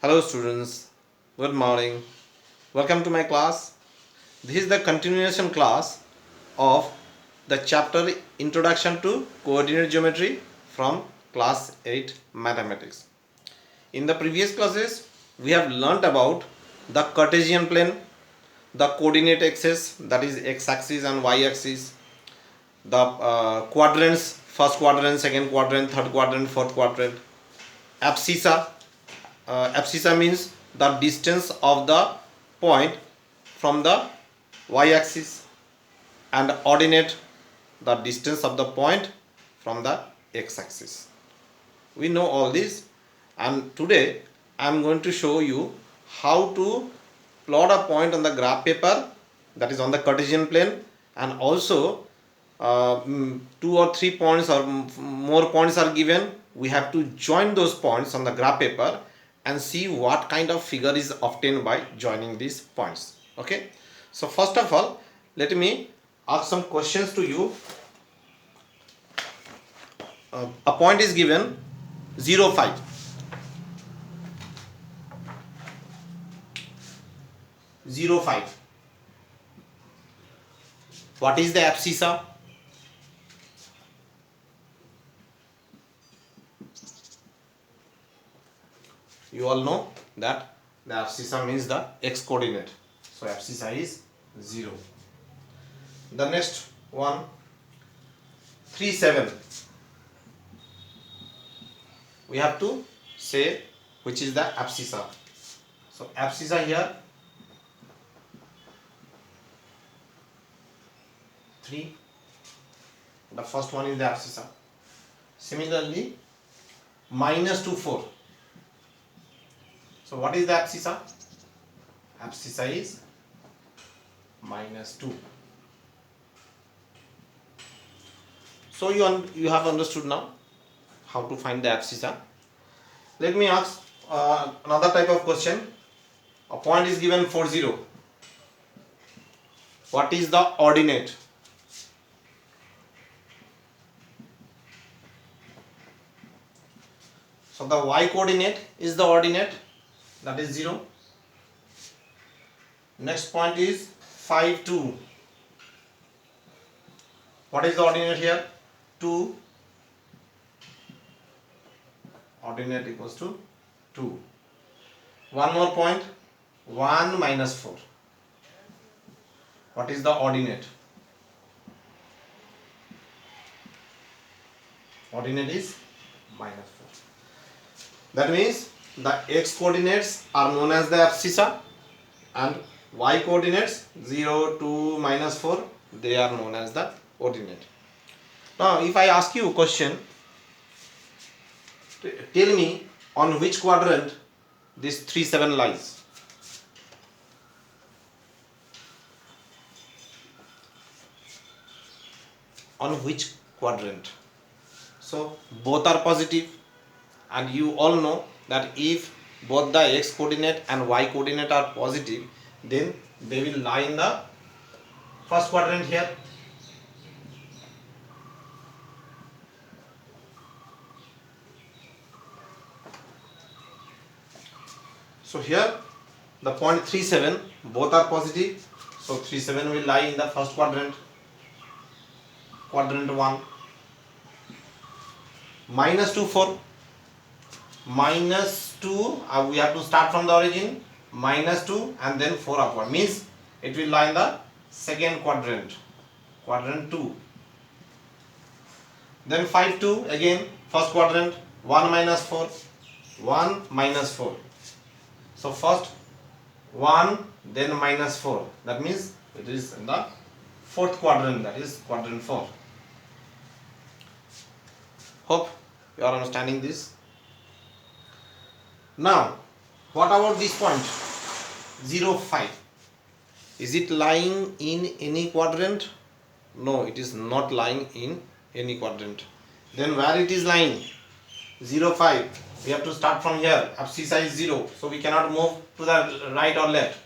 Hello students, good morning. Welcome to my class. This is the continuation class of the chapter Introduction to Coordinate Geometry from class 8 Mathematics. In the previous classes, we have learnt about the Cartesian plane, the coordinate axis, that is x-axis and y-axis, the quadrants, first quadrant, second quadrant, third quadrant, fourth quadrant, abscissa. Abscissa means the distance of the point from the y-axis, and ordinate, the distance of the point from the x-axis. We know all this, and today I am going to show you how to plot a point on the graph paper, that is on the Cartesian plane, and also two or three points or more points are given. We have to join those points on the graph paper and see what kind of figure is obtained by joining these points. Okay, so first of all, let me ask some questions to you. A point is given 0, 5. What is the abscissa? You all know that the abscissa means the x coordinate. So abscissa is 0. The next one, 3, 7. We have to say which is the abscissa. So abscissa here 3. The first one is the abscissa. Similarly, -2, 4. So what is the abscissa? Abscissa is -2. So you have understood now how to find the abscissa. Let me ask another type of question. A point is given 4, 0. What is the ordinate? So the y coordinate is the ordinate, that is 0. Next point is 5, 2. What is the ordinate here? 2. Ordinate equals to 2. One more point, 1 minus 4. What is the ordinate? Ordinate is minus 4. That means the x coordinates are known as the abscissa, and y coordinates 0, 2, minus 4, they are known as the ordinate. Now if I ask you a question, tell me on which quadrant this 3, 7 lies. On which quadrant? So both are positive, and you all know that if both the x coordinate and y coordinate are positive, then they will lie in the first quadrant here. So here the point 3, 7, both are positive, so 3, 7 will lie in the first quadrant, quadrant 1. -2, 4. -2, we have to start from the origin, -2 and then 4 upward, means it will lie in the second quadrant, quadrant 2. Then 5, 2, again first quadrant, 1 minus 4, 1 minus 4. So first 1, then -4, that means it is in the fourth quadrant, that is quadrant 4. Hope you are understanding this. Now what about this point 0, 5? Is it lying in any quadrant? No, it is not lying in any quadrant. Then where it is lying? 0, 5. We have to start from here. Abscissa is 0, so we cannot move to the right or left.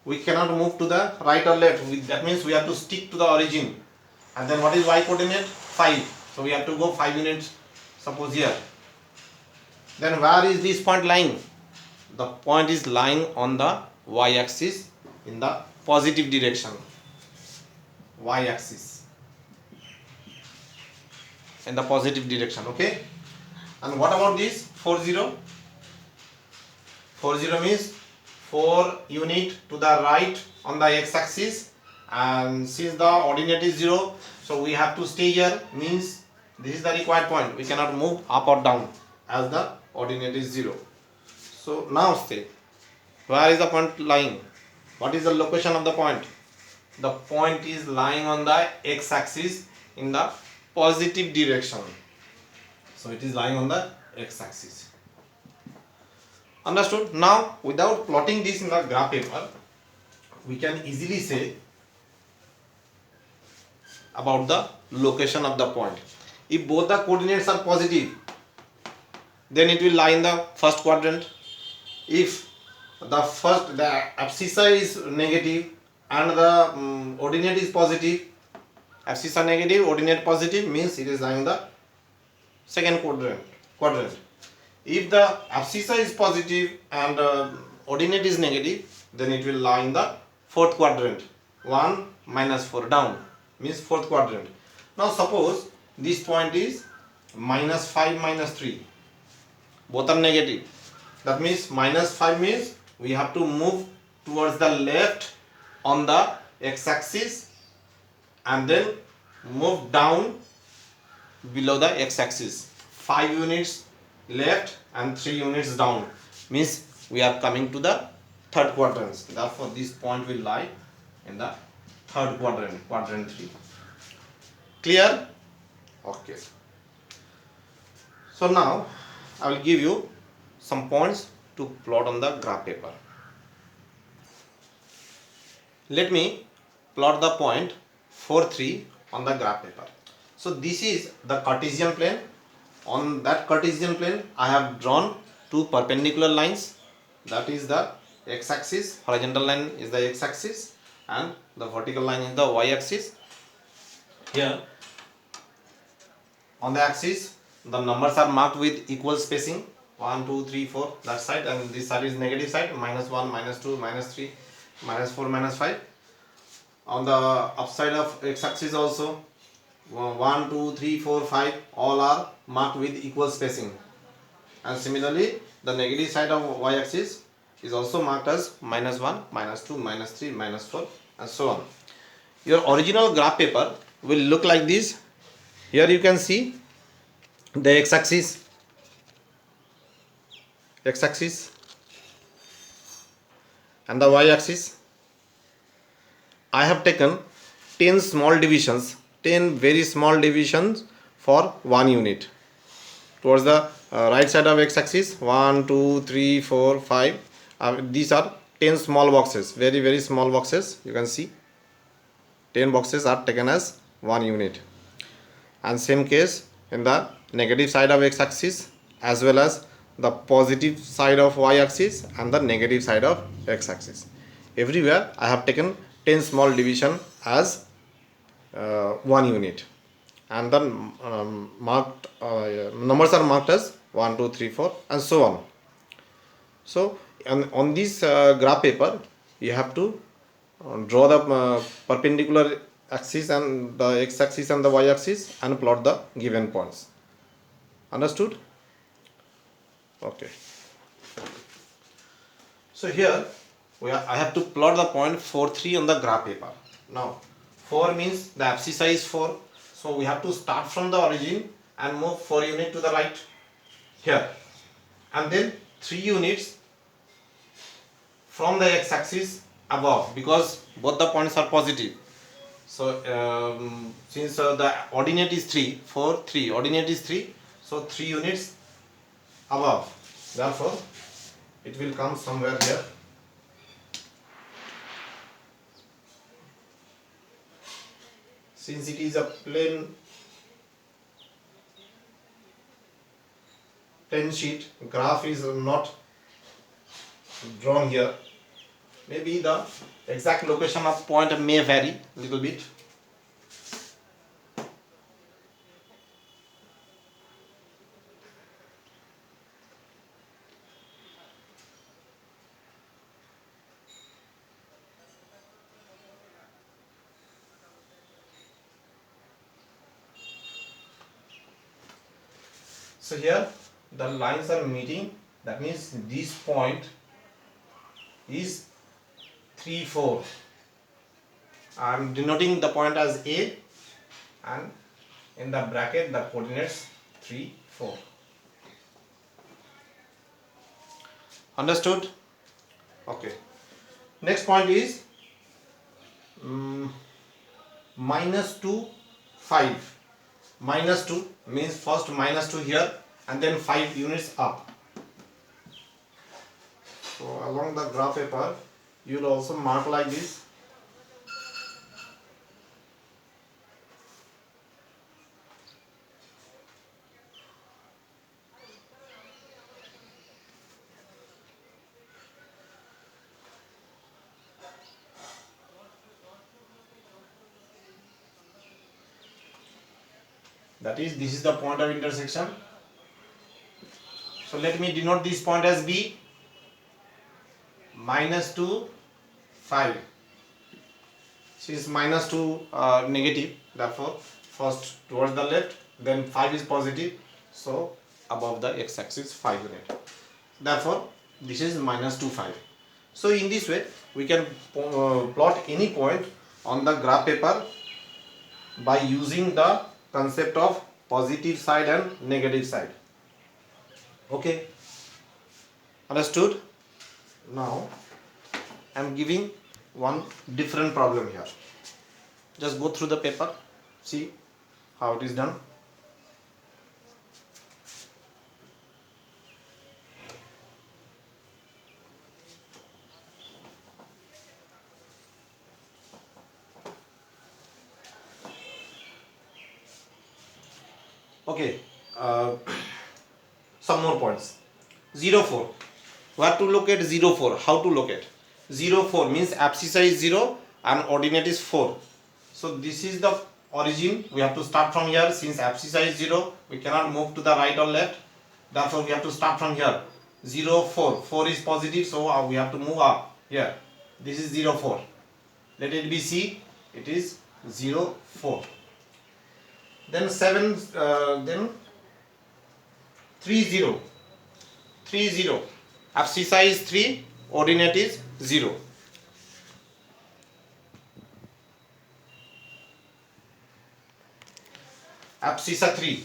We cannot move to the right or left. That means we have to stick to the origin. And then what is y coordinate? 5. So we have to go 5 units, suppose here. Then where is this point lying? The point is lying on the y-axis in the positive direction. Y-axis in the positive direction. Okay. And what about this 40? 40 means 4 unit to the right on the x-axis, and since the ordinate is 0, so we have to stay here, means this is the required point. We cannot move up or down as the ordinate is 0. So now say, where is the point lying? What is the location of the point? The point is lying on the x-axis in the positive direction. So it is lying on the x-axis. Understood? Now, without plotting this in the graph paper, we can easily say about the location of the point. If both the coordinates are positive, then it will lie in the first quadrant. If the abscissa is negative and the ordinate is positive, abscissa negative, ordinate positive, means it is lying in the second quadrant. If the abscissa is positive and ordinate is negative, then it will lie in the fourth quadrant. 1 minus 4 down means fourth quadrant. Now suppose this point is minus 5 minus 3. Both are negative. That means minus 5 means we have to move towards the left on the x-axis and then move down below the x-axis. 5 units left and 3 units down, means we are coming to the third quadrant. Therefore this point will lie in the third quadrant, quadrant 3. Clear? Okay. So now I will give you some points to plot on the graph paper. Let me plot the point 4, 3 on the graph paper. So this is the Cartesian plane. On that Cartesian plane, I have drawn two perpendicular lines. That is the x-axis, horizontal line is the x-axis, and the vertical line is the y-axis. Here, on the axis, the numbers are marked with equal spacing. 1, 2, 3, 4, that side, and this side is negative side, minus 1, minus 2, minus 3, minus 4, minus 5. On the upside of x-axis also, 1, 2, 3, 4, 5, all are marked with equal spacing. And similarly, the negative side of y-axis is also marked as minus 1, minus 2, minus 3, minus 4, and so on. Your original graph paper will look like this. Here you can see the x-axis, and the y-axis. I have taken 10 small divisions, 10 very small divisions for 1 unit. Towards the right side of x-axis, 1, 2, 3, 4, 5. These are 10 small boxes, very, very small boxes. You can see 10 boxes are taken as 1 unit. And same case in the negative side of x-axis as well as the positive side of y-axis and the negative side of x-axis. Everywhere I have taken 10 small division as 1 unit, and the numbers are marked as 1, 2, 3, 4, and so on. So on this graph paper, you have to draw the perpendicular axis and the x-axis and the y-axis and plot the given points. Understood? Okay. So here I have to plot the point 4, 3 on the graph paper. Now 4 means the abscissa is 4, so we have to start from the origin and move 4 units to the right here, and then 3 units from the x-axis above, because both the points are positive. So since the ordinate is 3, 4, 3, ordinate is 3, so 3 units above. Therefore it will come somewhere here. Since it is a plain sheet, graph is not drawn here. Maybe the exact location of point may vary a little bit. So here the lines are meeting, that means this point is 3 4. I am denoting the point as A, and in the bracket the coordinates 3 4. Understood? Okay. Next point is -2 5. -2 means first -2 here and then 5 units up. So along the graph paper you will also mark like this. That is, this is the point of intersection. So let me denote this point as B. -2 5. So is -2 negative, therefore first towards the left, then 5 is positive, so above the x-axis 5 unit. Therefore this is -2 5. So in this way we can plot any point on the graph paper by using the concept of positive side and negative side. Okay, understood? Now I am giving one different problem here. Just go through the paper, see how it is done. Okay, some more points. 0 4. We have to locate 0 4. How to locate? 0 4 means abscissa is 0 and ordinate is 4. So this is the origin. We have to start from here. Since abscissa is 0, we cannot move to the right or left. Therefore we have to start from here. 0 4. 4 is positive, so we have to move up here. This is 0 4. Let it be C. It is 0 4. Then 7. Then 3 0. 3 0. Abscissa is 3, ordinate is 0. Abscissa 3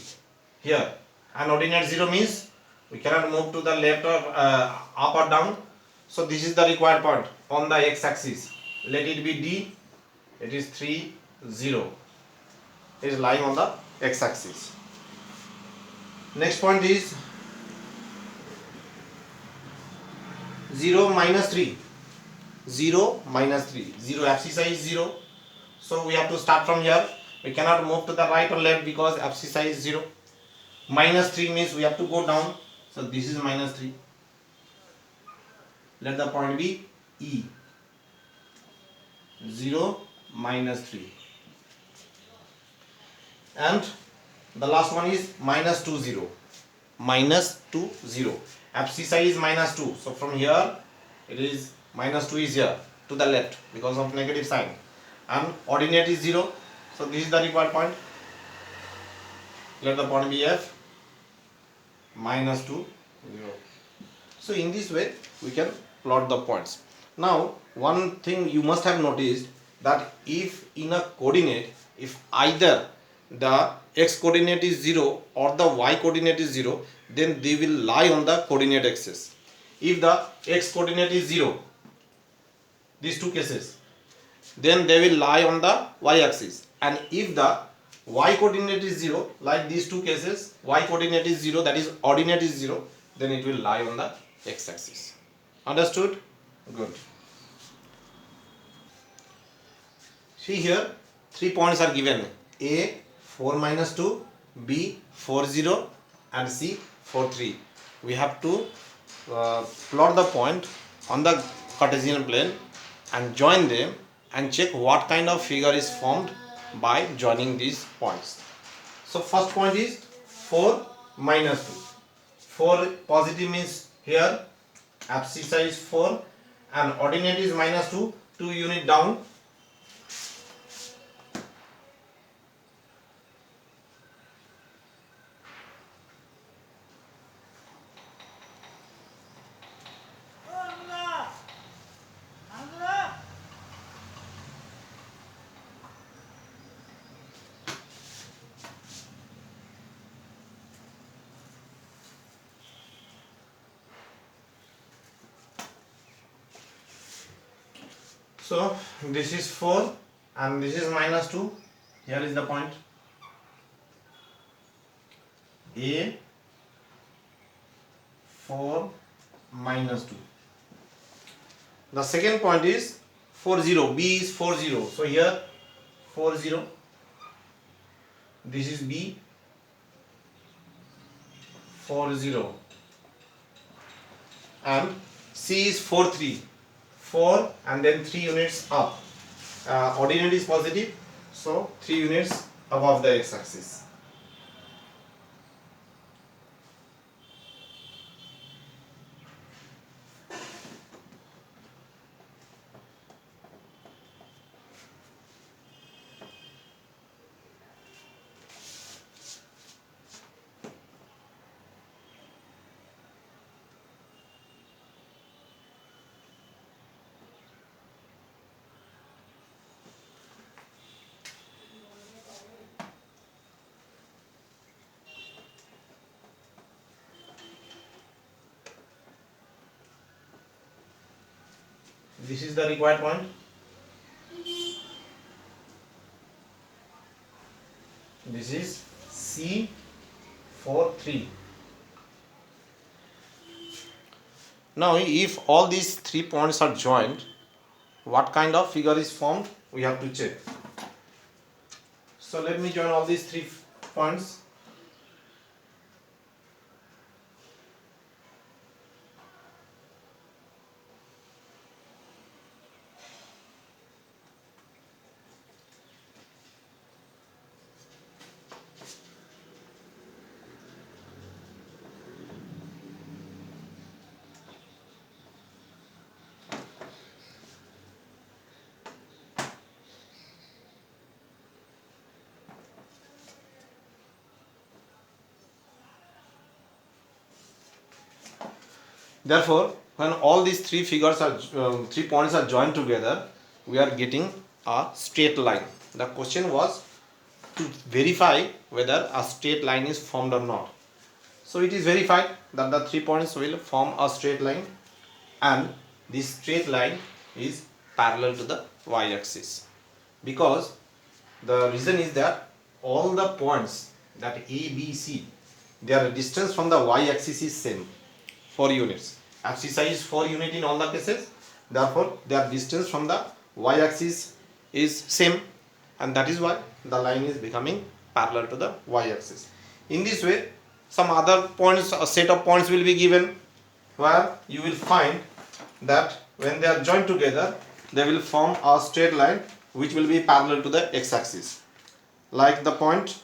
here and ordinate 0 means we cannot move to the left or up or down. So this is the required point on the x-axis. Let it be D. It is 3 0. It is lying on the x-axis. Next point is 0 -3. 0 -3. 0 abscissa is 0. So we have to start from here. We cannot move to the right or left because abscissa is 0. -3 means we have to go down. So this is -3. Let the point be E. 0 -3. And the last one is -2 0. -2 0. Abscissa is -2. So from here it is -2 is here to the left because of negative sign. And ordinate is 0. So this is the required point. Let the point be F. -2 0. So in this way we can plot the points. Now one thing you must have noticed, that if in a coordinate, if either the x coordinate is 0 or the y coordinate is 0, then they will lie on the coordinate axis. If the x coordinate is 0, these two cases, then they will lie on the y axis. And if the y coordinate is 0, like these two cases, y coordinate is 0, that is ordinate is 0, then it will lie on the x axis. Understood? Good. See here, 3 points are given: A 4 -2, B 4 0, and C 4 3. We have to plot the point on the Cartesian plane and join them and check what kind of figure is formed by joining these points. So first point is 4 -2. 4 positive means here abscissa is 4 and ordinate is -2, 2 unit down. So this is 4 and this is minus 2. Here is the point A 4 minus 2. The second point is 40. B is 40. So here 40. This is B 40. And C is 43. 4 and then 3 units up. Ordinate is positive, so 3 units above the x-axis. This is the required point. This is C43. Now if all these 3 points are joined, what kind of figure is formed? We have to check. So let me join all these 3 points. Therefore, when all these 3 figures are 3 points are joined together, we are getting a straight line. The question was to verify whether a straight line is formed or not. So it is verified that the 3 points will form a straight line, and this straight line is parallel to the y-axis, because the reason is that all the points that A, B, C, their distance from the y-axis is same, 4 units. Abscissa is 4 unit in all the cases, therefore their distance from the y-axis is same, and that is why the line is becoming parallel to the y-axis. In this way, some other points, a set of points will be given, where you will find that when they are joined together, they will form a straight line which will be parallel to the x-axis. Like the point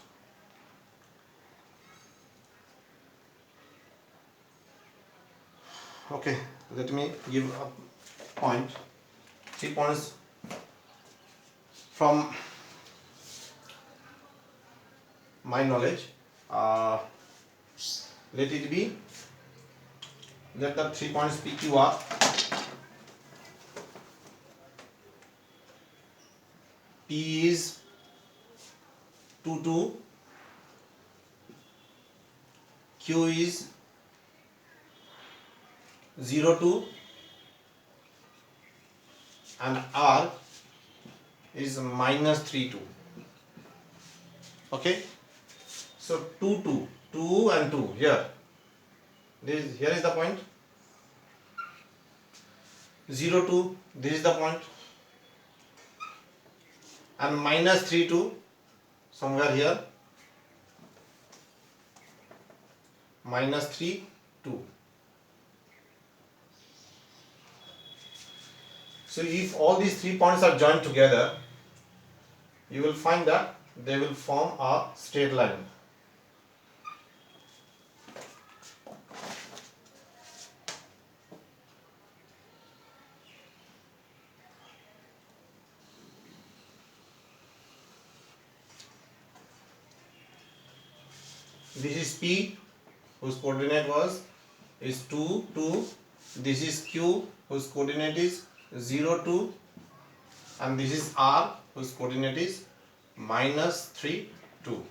okay, let me give a point, 3 points from my knowledge. Let it be, let the 3 points PQ are P is 2 2, Q is 0 2, and R is minus 3 2. Okay, so 2 2, 2 and 2 here. Here is the point. 0 2, this is the point, and minus 3 2 somewhere here. Minus 3 2. So if all these 3 points are joined together, you will find that they will form a straight line. This is P, whose coordinate is 2 2. This is Q, whose coordinate is 0 2, and this is R, whose coordinate is minus 3 2.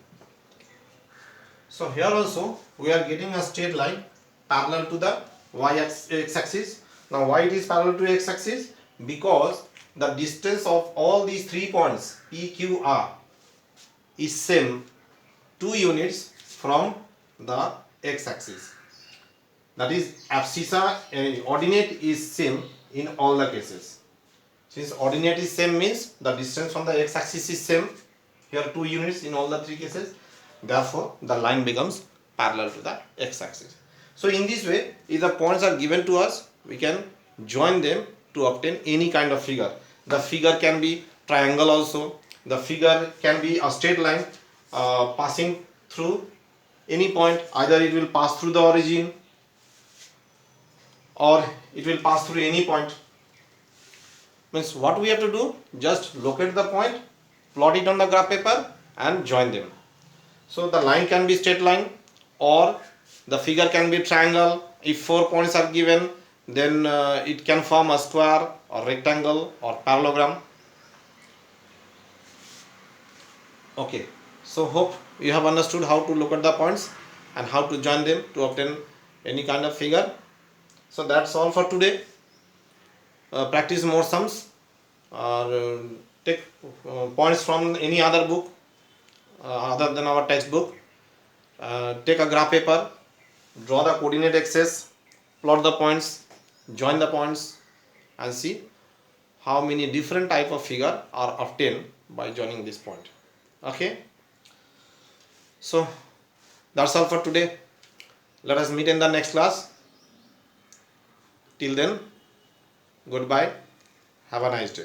So here also we are getting a straight line parallel to the y-axis. Now why it is parallel to x-axis? Because the distance of all these 3 points P, Q, R is same 2 units from the x-axis. That is, abscissa ordinate is same in all the cases. Since ordinate is same means the distance from the x-axis is same. Here 2 units in all the 3 cases. Therefore, the line becomes parallel to the x-axis. So in this way, if the points are given to us, we can join them to obtain any kind of figure. The figure can be triangle also. The figure can be a straight line passing through any point. Either it will pass through the origin or it will pass through any point. Means what we have to do, just locate the point, plot it on the graph paper and join them. So the line can be straight line or the figure can be triangle. If 4 points are given, then it can form a square or rectangle or parallelogram. Okay, so hope you have understood how to locate the points and how to join them to obtain any kind of figure. So that's all for today. Practice more sums or take points from any other book other than our textbook. Take a graph paper, draw the coordinate axis, plot the points, join the points and see how many different type of figure are obtained by joining this point. Okay, so that's all for today. Let us meet in the next class. Till then, goodbye. Have a nice day.